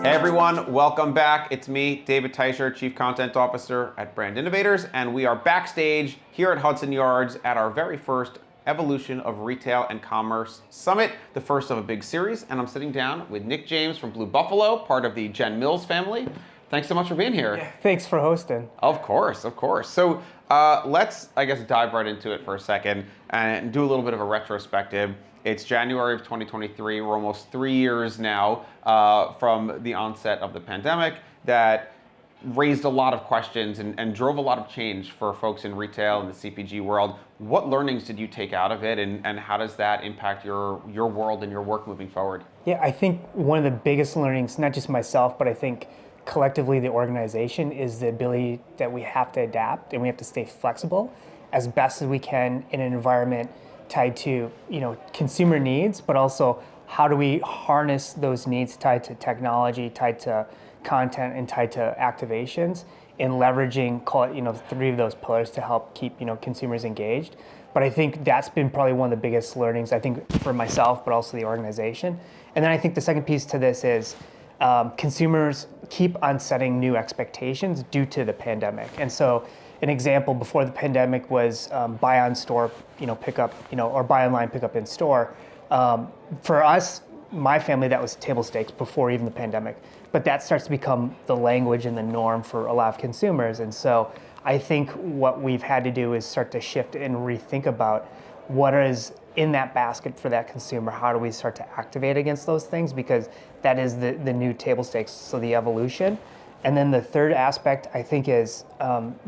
Hey everyone, welcome back. It's me, David Teicher, Chief Content Officer at Brand Innovators, and we are backstage here at Hudson Yards at our very first Evolution of Retail and Commerce Summit, the first of a big series, and I'm sitting down with Nick James from Blue Buffalo, part of the Jen Mills family. Thanks so much for being here. Yeah, thanks for hosting. Of course, of course. So let's, I guess, dive right into it for a second and do a little bit of a retrospective. It's January of 2023. We're almost 3 years now from the onset of the pandemic that raised a lot of questions and drove a lot of change for folks in retail and the CPG world. What learnings did you take out of it, and how does that impact your world and your work moving forward? Yeah, I think one of the biggest learnings, not just myself, but I think collectively the organization, is the ability that we have to adapt and we have to stay flexible as best as we can in an environment tied to, consumer needs, but also how do we harness those needs tied to technology, tied to content, and tied to activations, and leveraging, call it, three of those pillars to help keep, consumers engaged. But I think that's been probably one of the biggest learnings, I think, for myself, but also the organization. And then I think the second piece to this is consumers keep on setting new expectations due to the pandemic. And so an example before the pandemic was buy on store, pick up, or buy online, pick up in store. For us, my family, that was table stakes before even the pandemic. But that starts to become the language and the norm for a lot of consumers. And so I think what we've had to do is start to shift and rethink about what is in that basket for that consumer. How do we start to activate against those things? Because that is the new table stakes, so the evolution. And then the third aspect, I think, is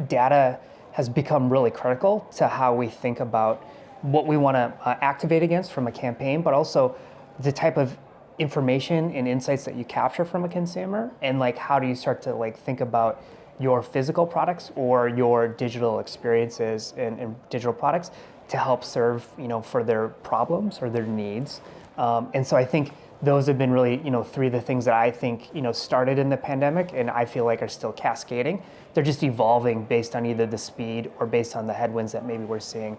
data has become really critical to how we think about what we want to activate against from a campaign, but also the type of information and insights that you capture from a consumer, and how do you start to think about your physical products or your digital experiences and digital products to help serve for their problems or their needs. And so I think those have been really, three of the things that I think, started in the pandemic and I feel like are still cascading. They're just evolving based on either the speed or based on the headwinds that maybe we're seeing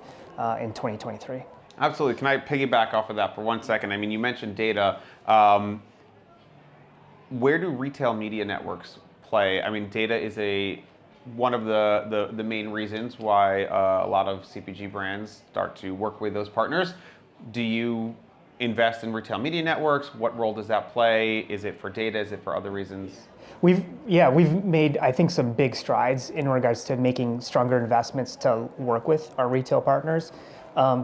in 2023. Absolutely. Can I piggyback off of that for 1 second? I mean, you mentioned data. Where do retail media networks play? I mean, data is one of the main reasons why a lot of CPG brands start to work with those partners. Do you invest in retail media networks? What role does that play? Is it for data? Is it for other reasons? We've made, I think, some big strides in regards to making stronger investments to work with our retail partners,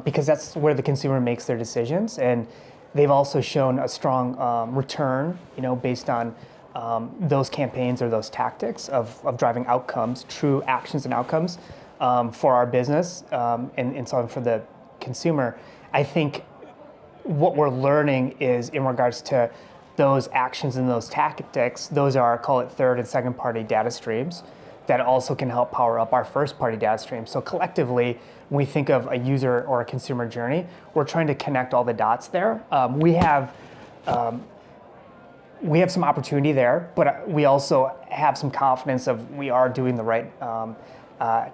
because that's where the consumer makes their decisions, and they've also shown a strong return, based on those campaigns or those tactics of driving outcomes, true actions and outcomes for our business and so on for the consumer. I think what we're learning is in regards to those actions and those tactics, those are, call it, third and second party data streams that also can help power up our first party data stream. So collectively, when we think of a user or a consumer journey, we're trying to connect all the dots there. We have some opportunity there, but we also have some confidence of we are doing the right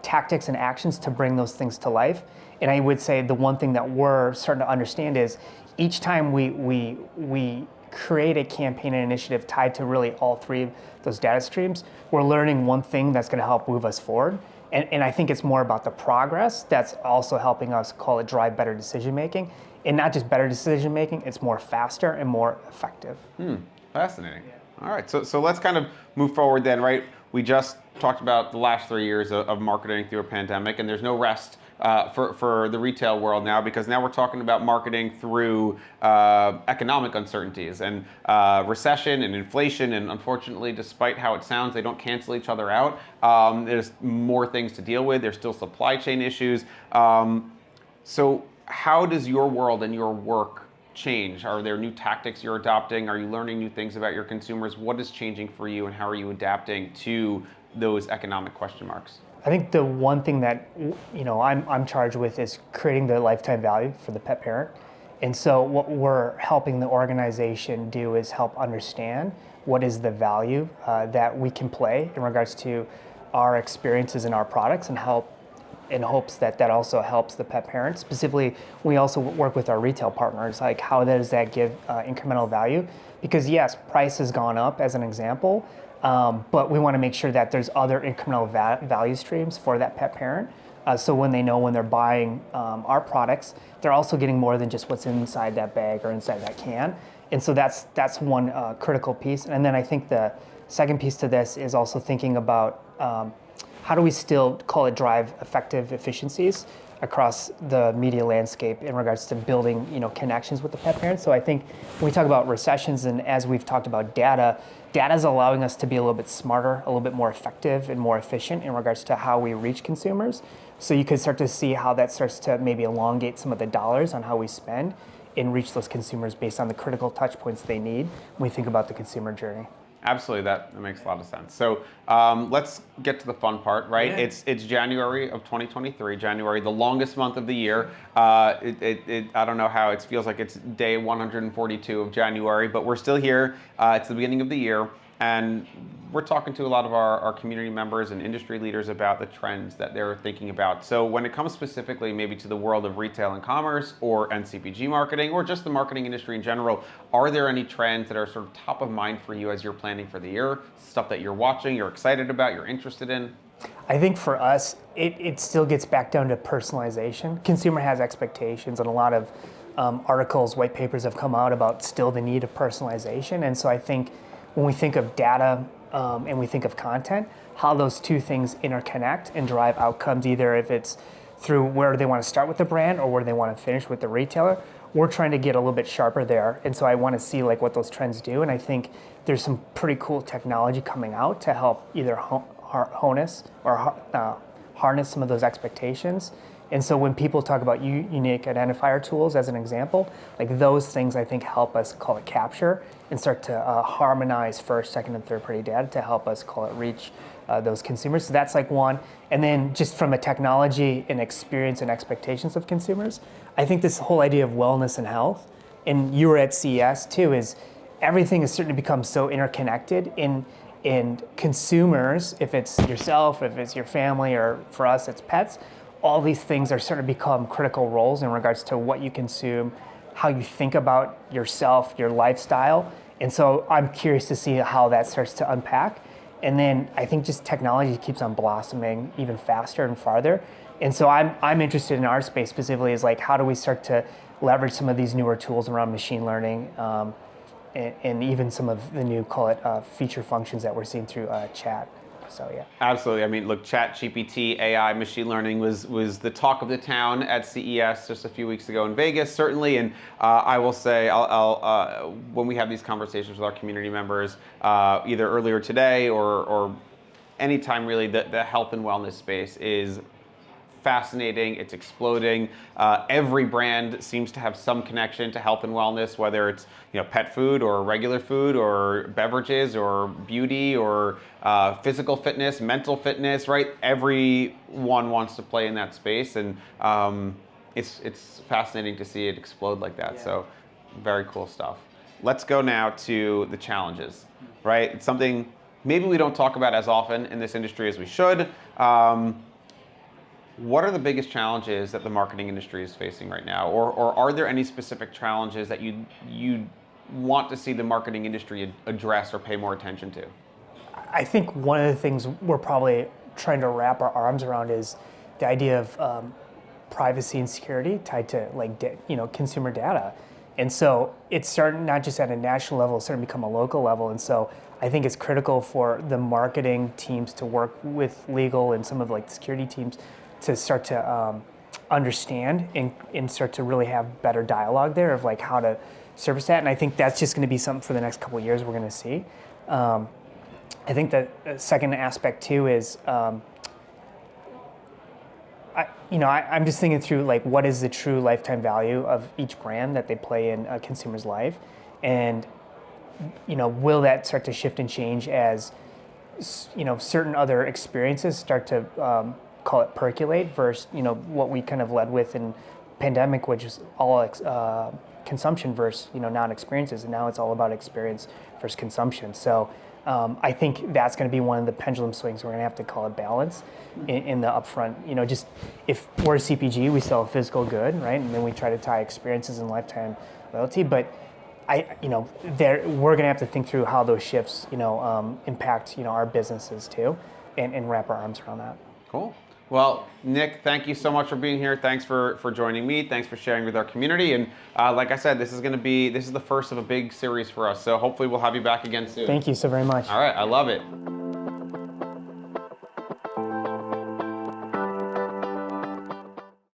tactics and actions to bring those things to life. And I would say the one thing that we're starting to understand is each time we create a campaign and initiative tied to really all three of those data streams, we're learning one thing that's going to help move us forward. And I think it's more about the progress that's also helping us, call it, drive better decision making. And not just better decision making, it's more faster and more effective. Fascinating. Yeah. All right, so let's kind of move forward then, right? We just talked about the last 3 years of marketing through a pandemic, and there's no rest for the retail world now, because now we're talking about marketing through economic uncertainties and recession and inflation, and unfortunately, despite how it sounds, they don't cancel each other out. There's more things to deal with. There's still supply chain issues. So how does your world and your work change? Are there new tactics you're adopting? Are you learning new things about your consumers? What is changing for you, and how are you adapting to those economic question marks? I think the one thing that I'm charged with is creating the lifetime value for the pet parent. And so what we're helping the organization do is help understand what is the value that we can play in regards to our experiences and our products, and help in hopes that that also helps the pet parent. Specifically, we also work with our retail partners, like how does that give incremental value? Because yes, price has gone up as an example, but we want to make sure that there's other incremental value streams for that pet parent. So when they know when they're buying our products, they're also getting more than just what's inside that bag or inside that can. And so that's one critical piece. And then I think the second piece to this is also thinking about how do we still call it drive effective efficiencies across the media landscape in regards to building connections with the pet parents. So I think when we talk about recessions and as we've talked about data is allowing us to be a little bit smarter, a little bit more effective and more efficient in regards to how we reach consumers. So you could start to see how that starts to maybe elongate some of the dollars on how we spend and reach those consumers based on the critical touch points they need when we think about the consumer journey. Absolutely, that makes a lot of sense. So let's get to the fun part, right? Yeah. It's January of 2023, January, the longest month of the year. I don't know how it feels like it's day 142 of January, but we're still here. It's the beginning of the year, and we're talking to a lot of our community members and industry leaders about the trends that they're thinking about. So when it comes specifically maybe to the world of retail and commerce or NCPG marketing or just the marketing industry in general, are there any trends that are sort of top of mind for you as you're planning for the year? Stuff that you're watching, you're excited about, you're interested in? I think for us, it still gets back down to personalization. Consumer has expectations, and a lot of articles, white papers have come out about still the need of personalization. And so I think when we think of data and we think of content, how those two things interconnect and drive outcomes, either if it's through where they want to start with the brand or where they want to finish with the retailer, we're trying to get a little bit sharper there. And so I want to see like what those trends do. And I think there's some pretty cool technology coming out to help either harness some of those expectations. And so when people talk about unique identifier tools as an example, like those things I think help us call it capture and start to harmonize first, second, and third party data to help us call it reach those consumers. So that's like one. And then just from a technology and experience and expectations of consumers, I think this whole idea of wellness and health, and you were at CES too, is everything is starting to become so interconnected in consumers, if it's yourself, if it's your family, or for us it's pets, all these things are starting to become critical roles in regards to what you consume, how you think about yourself, your lifestyle. And so I'm curious to see how that starts to unpack. And then I think just technology keeps on blossoming even faster and farther. And so I'm interested in our space specifically is like, how do we start to leverage some of these newer tools around machine learning and even some of the new, call it feature functions that we're seeing through chat. So yeah. Absolutely. I mean, look, Chat GPT, AI, machine learning was the talk of the town at CES just a few weeks ago in Vegas, certainly. And I will say, when we have these conversations with our community members, either earlier today or anytime really, the health and wellness space is fascinating. It's exploding. Every brand seems to have some connection to health and wellness, whether it's pet food or regular food or beverages or beauty or physical fitness, mental fitness, right? Everyone wants to play in that space, and it's fascinating to see it explode like that. Yeah. So very cool stuff. Let's go now to the challenges, right? It's something maybe we don't talk about as often in this industry as we should. What are the biggest challenges that the marketing industry is facing right now? Or are there any specific challenges that you want to see the marketing industry address or pay more attention to? I think one of the things we're probably trying to wrap our arms around is the idea of privacy and security tied to consumer data. And so it's starting not just at a national level, it's starting to become a local level. And so I think it's critical for the marketing teams to work with legal and some of the security teams to start to understand and start to really have better dialogue there of how to service that. And I think that's just going to be something for the next couple of years we're going to see. I think the second aspect too is, I'm just thinking through what is the true lifetime value of each brand that they play in a consumer's life, and will that start to shift and change as certain other experiences start to call it percolate versus what we kind of led with in pandemic, which is all consumption versus non-experiences, and now it's all about experience versus consumption. So I think that's going to be one of the pendulum swings we're going to have to call a balance in the upfront. Just if we're a CPG, we sell a physical good, right? And then we try to tie experiences and lifetime loyalty. But we're going to have to think through how those shifts, impact, our businesses too, and wrap our arms around that. Cool. Well, Nick, thank you so much for being here. Thanks for joining me. Thanks for sharing with our community. And like I said, this is the first of a big series for us. So hopefully we'll have you back again soon. Thank you so very much. All right, I love it.